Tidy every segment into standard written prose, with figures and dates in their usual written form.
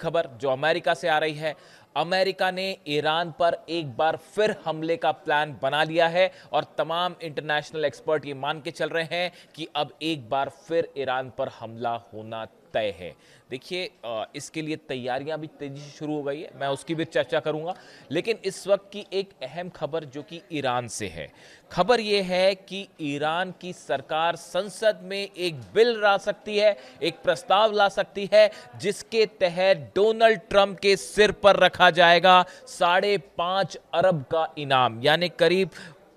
खबर जो अमेरिका से आ रही है। अमेरिका ने ईरान पर एक बार फिर हमले का प्लान बना लिया है और तमाम इंटरनेशनल एक्सपर्ट ये मान के चल रहे हैं कि अब एक बार फिर ईरान पर हमला होना तय है। देखिए, इसके लिए तैयारियां भी तेजी से शुरू हो गई है, मैं उसकी भी चर्चा करूंगा। लेकिन इस वक्त की एक अहम खबर जो कि ईरान से है, खबर यह है कि ईरान की सरकार संसद में एक बिल ला सकती है, एक प्रस्ताव ला सकती है जिसके तहत डोनाल्ड ट्रंप के सिर पर रखा जाएगा 5.5 अरब का इनाम, यानी करीब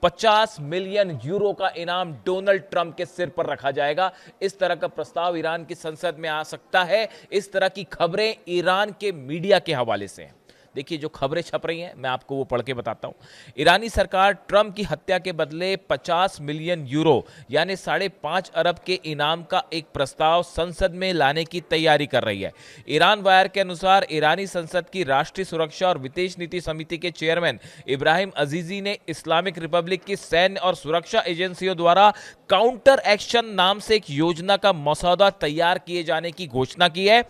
50 मिलियन यूरो का इनाम डोनाल्ड ट्रंप के सिर पर रखा जाएगा। इस तरह का प्रस्ताव ईरान की संसद में आ सकता है। इस तरह की खबरें ईरान के मीडिया के हवाले से हैं। देखिए, जो खबरें छप रही हैं मैं आपको वो पढ़ के बताता हूं। ईरानी सरकार ट्रंप की हत्या के बदले 50 मिलियन यूरो यानी 5.5 अरब के इनाम का एक प्रस्ताव संसद में लाने की तैयारी कर रही है। ईरान वायर के अनुसार ईरानी संसद की राष्ट्रीय सुरक्षा और विदेश नीति समिति के चेयरमैन इब्राहिम अजीजी ने इस्लामिक रिपब्लिक की सैन्य और सुरक्षा एजेंसियों द्वारा काउंटर एक्शन नाम से एक योजना का मसौदा तैयार किए जाने की घोषणा की है।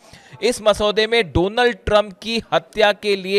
इस मसौदे में डोनाल्ड ट्रंप की हत्या के लिए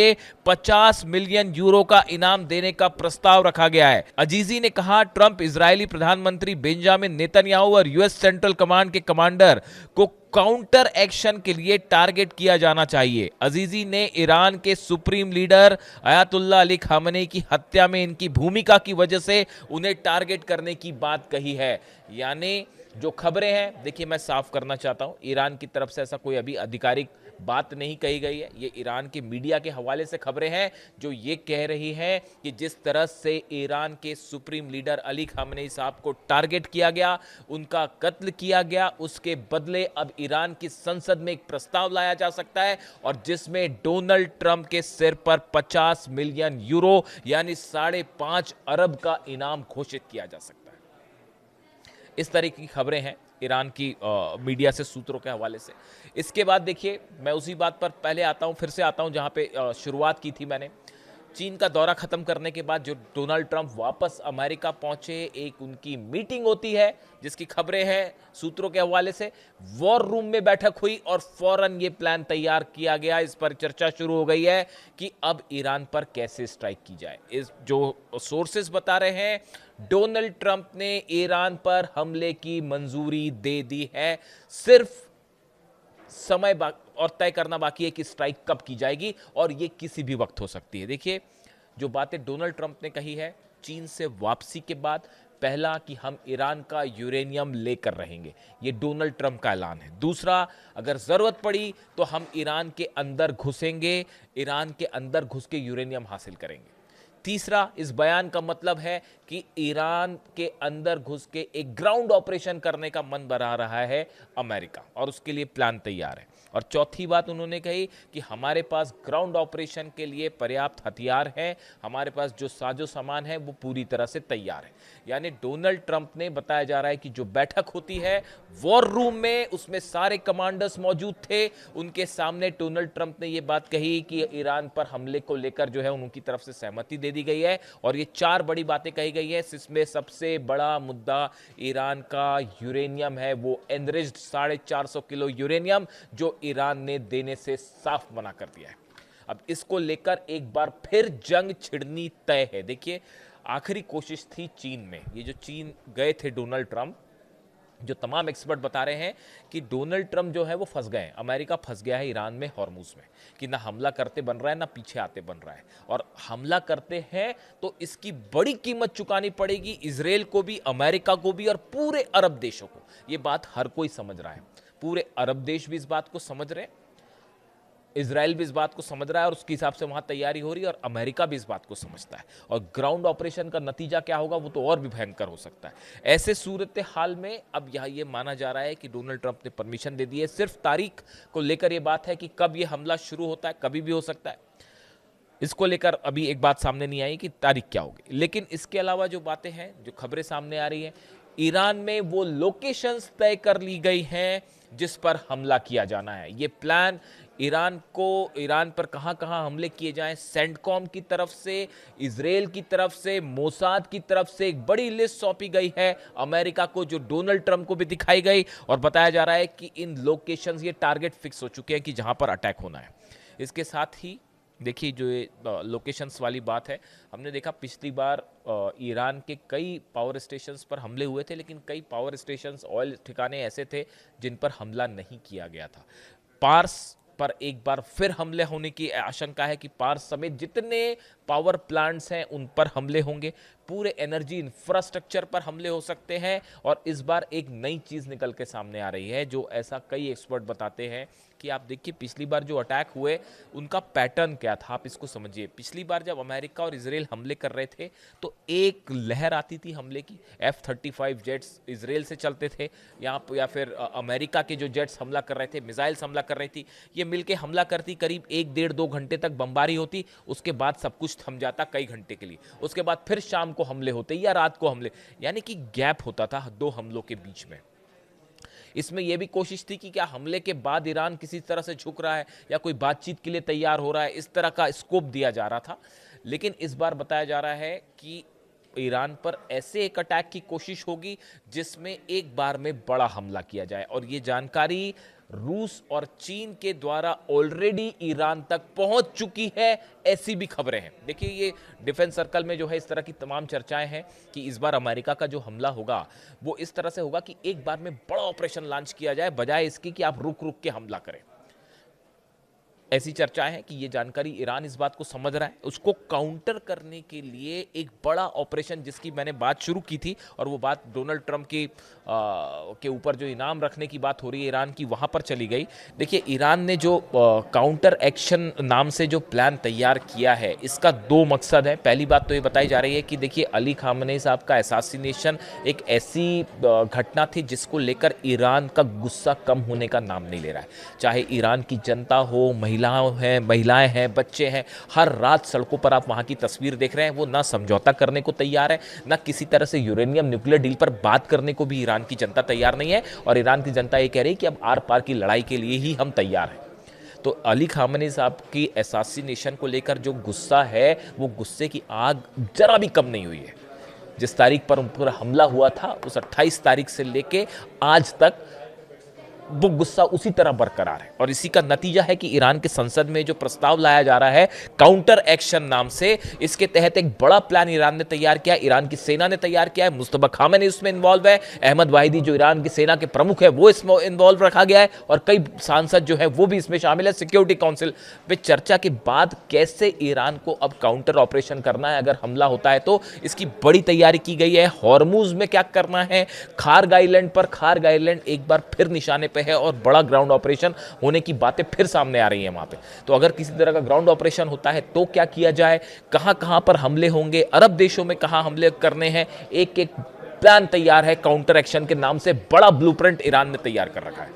50 मिलियन यूरो का इनाम देने का प्रस्ताव रखा गया है। अजीजी ने कहा, ट्रंप इजरायली प्रधानमंत्री बेंजामिन नेतन्याहू और यूएस सेंट्रल कमांड के कमांडर को काउंटर एक्शन के लिए टारगेट किया जाना चाहिए। अजीजी ने ईरान के supreme leader Ayatollah Ali Khamenei की हत्या में इनकी भूमिका की वजह से उन्हें टारगेट करने की बात कही है। यानी जो खबरें हैं, देखिए मैं साफ करना चाहता हूं, ईरान की तरफ से ऐसा कोई अभी आधिकारिक बात नहीं कही गई है। ये ईरान के मीडिया के हवाले से खबरें हैं जो ये कह रही हैं कि जिस तरह से ईरान के सुप्रीम लीडर अली खामेनी साहब को टारगेट किया गया, उनका कत्ल किया गया, उसके बदले अब ईरान की संसद में एक प्रस्ताव लाया जा सकता है और जिसमें डोनाल्ड ट्रंप के सिर पर 50 मिलियन यूरो यानी 5.5 अरब का इनाम घोषित किया जा सकता है। इस तरह की खबरें हैं ईरान की मीडिया से, सूत्रों के हवाले से। इसके बाद देखिए, मैं उसी बात पर पहले आता हूं, फिर से आता हूं जहां पे शुरुआत की थी मैंने। चीन का दौरा खत्म करने के बाद जो डोनाल्ड ट्रंप वापस अमेरिका पहुंचे, एक उनकी मीटिंग होती है जिसकी खबरें हैं सूत्रों के हवाले से। वॉर रूम में बैठक हुई और फौरन ये प्लान तैयार किया गया, इस पर चर्चा शुरू हो गई है कि अब ईरान पर कैसे स्ट्राइक की जाए। इस जो सोर्सेस बता रहे हैं, डोनाल्ड ट्रंप ने ईरान पर हमले की मंजूरी दे दी है, सिर्फ समय और तय करना बाकी है कि स्ट्राइक कब की जाएगी और ये किसी भी वक्त हो सकती है। देखिए, जो बातें डोनाल्ड ट्रंप ने कही है चीन से वापसी के बाद, पहला कि हम ईरान का यूरेनियम लेकर रहेंगे, ये डोनाल्ड ट्रंप का ऐलान है। दूसरा, अगर जरूरत पड़ी तो हम ईरान के अंदर घुसेंगे, ईरान के अंदर घुस के यूरेनियम हासिल करेंगे। तीसरा, इस बयान का मतलब है कि ईरान के अंदर घुस के एक ग्राउंड ऑपरेशन करने का मन बना रहा है अमेरिका और उसके लिए प्लान तैयार है। और चौथी बात उन्होंने कही कि हमारे पास ग्राउंड ऑपरेशन के लिए पर्याप्त हथियार हैं, हमारे पास जो साजो सामान है वो पूरी तरह से तैयार है। यानी डोनाल्ड ट्रंप ने, बताया जा रहा है कि जो बैठक होती है वॉर रूम में, उसमें सारे कमांडर्स मौजूद थे। उनके सामने डोनाल्ड ट्रंप ने यह बात कही कि ईरान पर हमले को लेकर जो है उनकी तरफ से सहमति दे दी गई है और ये 4 बड़ी बातें कही गई है। इसमें सबसे बड़ा मुद्दा ईरान का यूरेनियम है, वो एनरिच्ड 450 किलो यूरेनियम जो ईरान ने देने से साफ मना कर दिया है। अब इसको लेकर एक बार फिर जंग छिड़नी तय है। देखिए, आखिरी कोशिश थी चीन में, ये जो चीन गए थे डोनाल्ड ट्रंप, जो तमाम एक्सपर्ट बता रहे हैं कि डोनाल्ड ट्रंप जो है वो फंस गए हैं, अमेरिका फंस गया है ईरान में, हॉर्मुज में, कि ना हमला करते बन रहा है ना पीछे आते बन रहा है। और हमला करते हैं तो इसकी बड़ी कीमत चुकानी पड़ेगी इजराइल को भी, अमेरिका को भी और पूरे अरब देशों को। ये बात हर कोई समझ रहा है, पूरे अरब देश भी इस बात को समझ रहे हैं, इजराइल भी इस बात को समझ रहा है और उसके हिसाब से वहां तैयारी हो रही है और अमेरिका भी इस बात को समझता है। और ग्राउंड ऑपरेशन का नतीजा क्या होगा वो तो और भी भयंकर हो सकता है। ऐसे सूरत हाल में अब यह ये माना जा रहा है कि डोनाल्ड ट्रंप ने परमिशन दे दी है। सिर्फ तारीख को लेकर यह बात है कि कब यह हमला शुरू होता है, कभी भी हो सकता है। इसको लेकर अभी एक बात सामने नहीं आई कि तारीख क्या होगी। लेकिन इसके अलावा जो बातें हैं, जो खबरें सामने आ रही हैं, ईरान में वो लोकेशंस तय कर ली गई हैं जिस पर हमला किया जाना है। ये प्लान ईरान पर कहां-कहां हमले किए जाएं, सेंटकॉम की तरफ से, इजराइल की तरफ से, मोसाद की तरफ से एक बड़ी लिस्ट सौंपी गई है अमेरिका को, जो डोनाल्ड ट्रंप को भी दिखाई गई और बताया जा रहा है कि इन लोकेशंस, ये टारगेट फिक्स हो चुके हैं कि जहां पर अटैक होना है। इसके साथ ही देखिए जो ये लोकेशंस वाली बात है, हमने देखा पिछली बार ईरान के कई पावर स्टेशंस पर हमले हुए थे, लेकिन कई पावर स्टेशंस, ऑयल ठिकाने ऐसे थे जिन पर हमला नहीं किया गया था। पार्स पर एक बार फिर हमले होने की आशंका है कि पार्स समेत जितने पावर प्लांट्स हैं उन पर हमले होंगे, पूरे एनर्जी इंफ्रास्ट्रक्चर पर हमले हो सकते हैं। और इस बार एक नई चीज निकल के सामने आ रही है, जो ऐसा कई एक्सपर्ट बताते हैं कि आप देखिए पिछली बार जो अटैक हुए उनका पैटर्न क्या था, आप इसको समझिए। पिछली बार जब अमेरिका और इजराइल हमले कर रहे थे तो एक लहर आती थी हमले की, F-35 जेट्स इजराइल से चलते थे यहाँ, या फिर अमेरिका के जो जेट्स हमला कर रहे थे, मिसाइल्स हमला कर रही थी, ये मिलके हमला करती, करीब 1-1.5-2 घंटे तक बमबारी होती, उसके बाद सब कुछ थम जाता कई घंटे के लिए। उसके बाद फिर शाम को हमले होते या रात को हमले, यानी कि गैप होता था दो हमलों के बीच में। इसमें यह भी कोशिश थी कि क्या हमले के बाद ईरान किसी तरह से झुक रहा है या कोई बातचीत के लिए तैयार हो रहा है, इस तरह का स्कोप दिया जा रहा था। लेकिन इस बार बताया जा रहा है कि ईरान पर ऐसे एक अटैक की कोशिश होगी जिसमें एक बार में बड़ा हमला किया जाए, और ये जानकारी रूस और चीन के द्वारा ऑलरेडी ईरान तक पहुंच चुकी है, ऐसी भी खबरें हैं। देखिए ये डिफेंस सर्कल में जो है इस तरह की तमाम चर्चाएं हैं कि इस बार अमेरिका का जो हमला होगा वो इस तरह से होगा कि एक बार में बड़ा ऑपरेशन लॉन्च किया जाए, बजाय इसकी कि आप रुक रुक के हमला करें। ऐसी चर्चाएं हैं कि ये जानकारी ईरान इस बात को समझ रहा है, उसको काउंटर करने के लिए एक बड़ा ऑपरेशन, जिसकी मैंने बात शुरू की थी, और वो बात डोनाल्ड ट्रंप की के ऊपर जो इनाम रखने की बात हो रही है ईरान की, वहां पर चली गई। देखिए ईरान ने जो काउंटर एक्शन नाम से जो प्लान तैयार किया है, इसका दो मकसद है। पहली बात तो ये बताई जा रही है कि देखिए अली खामनेई साहब का असैसिनेशन एक ऐसी घटना थी जिसको लेकर ईरान का गुस्सा कम होने का नाम नहीं ले रहा है। चाहे ईरान की जनता हो, महिलाएं हैं, बच्चे हैं, हर रात सड़कों पर आप वहां की तस्वीर देख रहे हैं, वो ना समझौता करने को तैयार है, ना किसी तरह से यूरेनियम न्यूक्लियर डील पर बात करने को भी ईरान की जनता तैयार नहीं है। और ईरान की जनता ये कह रही है कि अब आर पार की लड़ाई के लिए ही हम तैयार हैं। तो अली खामनेई साहब की असैसिनेशन को लेकर जो गुस्सा है, वो गुस्से की आग जरा भी कम नहीं हुई है। जिस तारीख पर उन पर हमला हुआ था, उस 28 तारीख से लेके आज तक वो गुस्सा उसी तरह बरकरार है। और इसी का नतीजा है कि ईरान के संसद में जो प्रस्ताव लाया जा रहा है काउंटर एक्शन नाम से, इसके तहत एक बड़ा प्लान ईरान ने तैयार किया, ईरान की सेना ने तैयार किया है। मुस्तफा खामेनी उसमें इन्वॉल्व है, अहमद वाहिदी जो ईरान की सेना के प्रमुख है वो इसमें इन्वॉल्व रखा गया है, और कई सांसद जो है वो भी इसमें शामिल है। सिक्योरिटी काउंसिल पे चर्चा के बाद कैसे ईरान को अब काउंटर ऑपरेशन करना है अगर हमला होता है तो, इसकी बड़ी तैयारी की गई है। हॉर्मुज में क्या करना है, खार्ग आइलैंड पर, खार्ग आइलैंड एक बार फिर निशाने पे है और बड़ा ग्राउंड ऑपरेशन होने की बातें फिर सामने आ रही हैं वहां पे। तो अगर किसी तरह का ग्राउंड ऑपरेशन होता है तो क्या किया जाए, कहां कहां पर हमले होंगे, अरब देशों में कहां हमले करने हैं, एक एक प्लान तैयार है। काउंटर एक्शन के नाम से बड़ा ब्लूप्रिंट ईरान ने तैयार कर रखा है।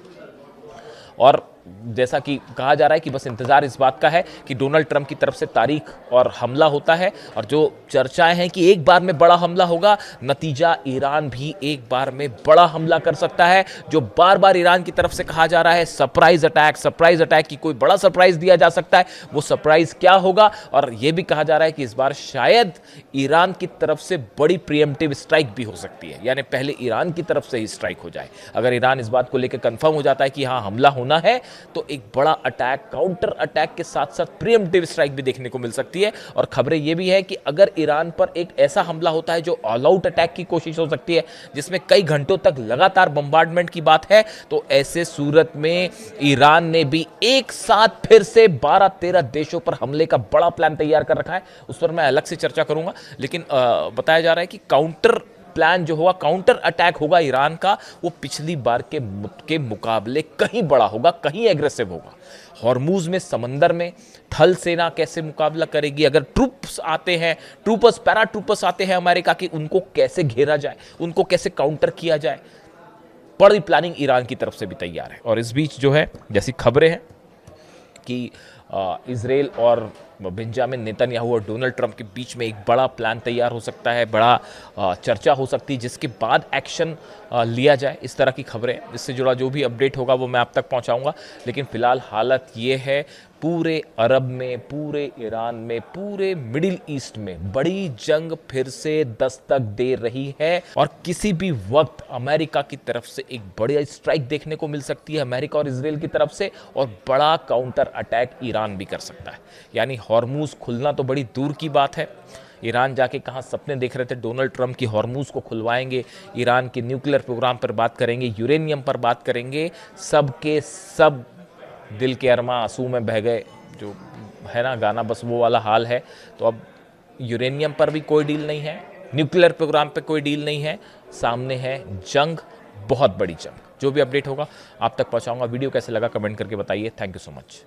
और जैसा कि कहा जा रहा है कि बस इंतजार इस बात का है कि डोनाल्ड ट्रंप की तरफ से तारीख और हमला होता है, और जो चर्चाएं हैं कि एक बार में बड़ा हमला होगा, नतीजा ईरान भी एक बार में बड़ा हमला कर सकता है। जो बार बार ईरान की तरफ से कहा जा रहा है सरप्राइज अटैक की कोई बड़ा सरप्राइज दिया जा सकता है, वो सरप्राइज क्या होगा। और यह भी कहा जा रहा है कि इस बार शायद ईरान की तरफ से बड़ी प्रीएम्प्टिव स्ट्राइक भी हो सकती है, यानी पहले ईरान की तरफ से ही स्ट्राइक हो जाए। अगर ईरान इस बात को लेकर कंफर्म हो जाता है कि हाँ हमला होना है, तो एक बड़ा अटैक, काउंटर अटैक के साथ साथ प्रीएम्प्टिव स्ट्राइक भी देखने को मिल सकती है। और खबरें यह भी है कि अगर ईरान पर एक ऐसा हमला होता है जो ऑल आउट अटैक की कोशिश हो सकती है, जिसमें कई घंटों तक लगातार बम्बार्डमेंट की बात है, तो ऐसे सूरत में ईरान ने भी एक साथ फिर से 12-13 देशों पर हमले का बड़ा प्लान तैयार कर रखा है। उस पर मैं अलग से चर्चा करूंगा, लेकिन बताया जा रहा है कि काउंटर प्लान जो होगा, काउंटर अटैक होगा ईरान का, वो पिछली बार के मुकाबले कहीं बड़ा होगा, कहीं एग्रेसिव होगा। हॉर्मुज में, समंदर में थल सेना कैसे मुकाबला करेगी, अगर ट्रूप्स आते हैं, पैरा ट्रूपर्स आते हैं अमेरिका की, उनको कैसे घेरा जाए, उनको कैसे काउंटर किया जाए, बड़ी प्लानिंग ईरान की तरफ से भी तैयार है। और इस बीच जो है, जैसी खबरें हैं कि इजराइल और बेंजामिन नेतन्याहू और डोनाल्ड ट्रंप के बीच में एक बड़ा प्लान तैयार हो सकता है, बड़ा चर्चा हो सकती है, जिसके बाद एक्शन लिया जाए। इस तरह की खबरें, इससे जुड़ा जो भी अपडेट होगा वो मैं आप तक पहुंचाऊंगा। लेकिन फिलहाल हालत ये है, पूरे अरब में, पूरे ईरान में, पूरे मिडिल ईस्ट में बड़ी जंग फिर से दस्तक दे रही है और किसी भी वक्त अमेरिका की तरफ से एक बड़ी स्ट्राइक देखने को मिल सकती है, अमेरिका और इजराइल की तरफ से, और बड़ा काउंटर अटैक ईरान भी कर सकता है। यानी हॉर्मूज खुलना तो बड़ी दूर की बात है। ईरान जाके कहाँ सपने देख रहे थे डोनाल्ड ट्रंप की हॉर्मूज को खुलवाएंगे, ईरान के न्यूक्लियर प्रोग्राम पर बात करेंगे, यूरेनियम पर बात करेंगे, सबके सब दिल के अरमा आंसू में बह गए, जो है ना गाना, बस वो वाला हाल है। तो अब यूरेनियम पर भी कोई डील नहीं है, न्यूक्लियर प्रोग्राम पे कोई डील नहीं है, सामने है जंग, बहुत बड़ी जंग। जो भी अपडेट होगा आप तक पहुंचाऊंगा। वीडियो कैसे लगा कमेंट करके बताइए। Thank you so much.